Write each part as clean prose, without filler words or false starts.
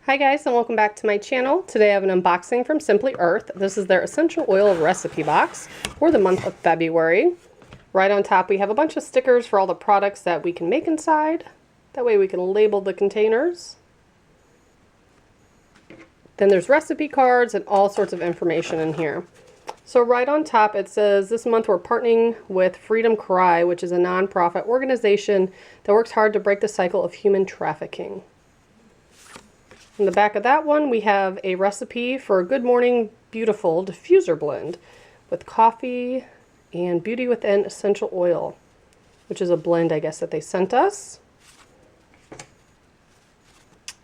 Hi guys, and welcome back to my channel. Today I have an unboxing from Simply Earth. This is their essential oil recipe box for the month of February. Right on top we have a bunch of stickers for all the products that we can make inside. That way we can label the containers. Then there's recipe cards and all sorts of information in here. So right on top it says this month we're partnering with Freedom Cry, which is a non-profit organization that works hard to break the cycle of human trafficking. In the back of that one, we have a recipe for a Good Morning Beautiful diffuser blend with coffee and Beauty Within essential oil, which is a blend, I guess, that they sent us.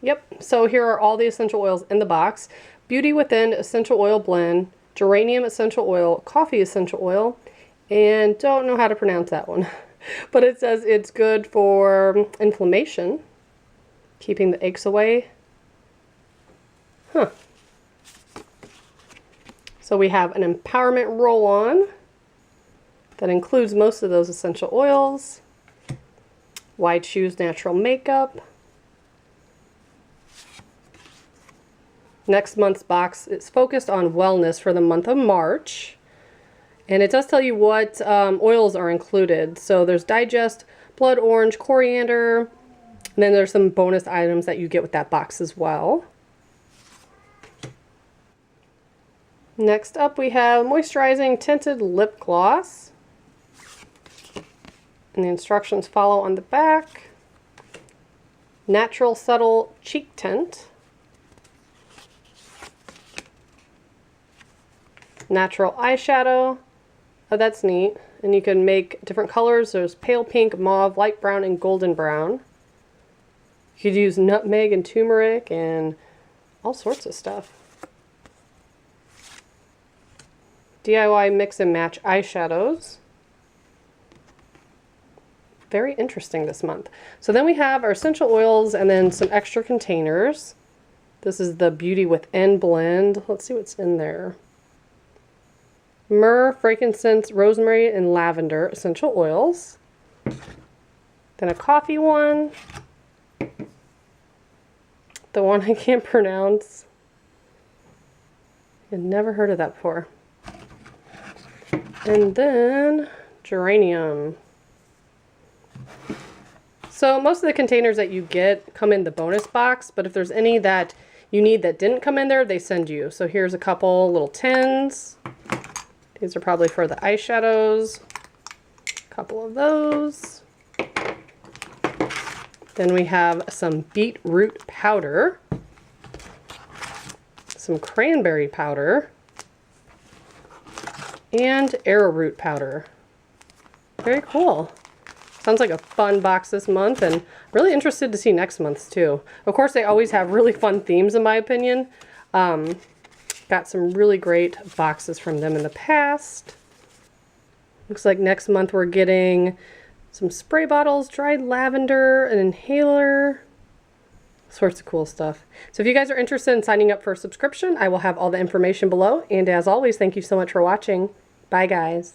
Yep, so here are all the essential oils in the box. Beauty Within essential oil blend, geranium essential oil, coffee essential oil, and don't know how to pronounce that one. But it says it's good for inflammation, keeping the aches away. Huh. So we have an empowerment roll-on that includes most of those essential oils. Why choose natural makeup? Next month's box is focused on wellness for the month of March. And it does tell you what oils are included. So there's digest, blood orange, coriander, and then there's some bonus items that you get with that box as well. Next up we have moisturizing tinted lip gloss, and the instructions follow on the back. Natural subtle cheek tint, natural eyeshadow. Oh, that's neat. And you can make different colors. There's pale pink, mauve, light brown, and golden brown. You could use nutmeg and turmeric and all sorts of stuff. DIY mix and match eyeshadows. Very interesting this month. So then we have our essential oils and then some extra containers. This is the Beauty Within blend. Let's see what's in there. Myrrh, frankincense, rosemary, and lavender essential oils. Then a coffee one. The one I can't pronounce. I've never heard of that before. And then geranium. So most of the containers that you get come in the bonus box, but if there's any that you need that didn't come in there, they send you. So here's a couple little tins. These are probably for the eyeshadows. A couple of those. Then we have some beetroot powder, some cranberry powder, and arrowroot powder. Very cool. Sounds like a fun box this month, and really interested to see next month's too. Of course, they always have really fun themes in my opinion. Got some really great boxes from them in the past. Looks like next month we're getting some spray bottles, dried lavender, an inhaler, sorts of cool stuff. So if you guys are interested in signing up for a subscription, I will have all the information below. And as always, thank you so much for watching. Bye guys.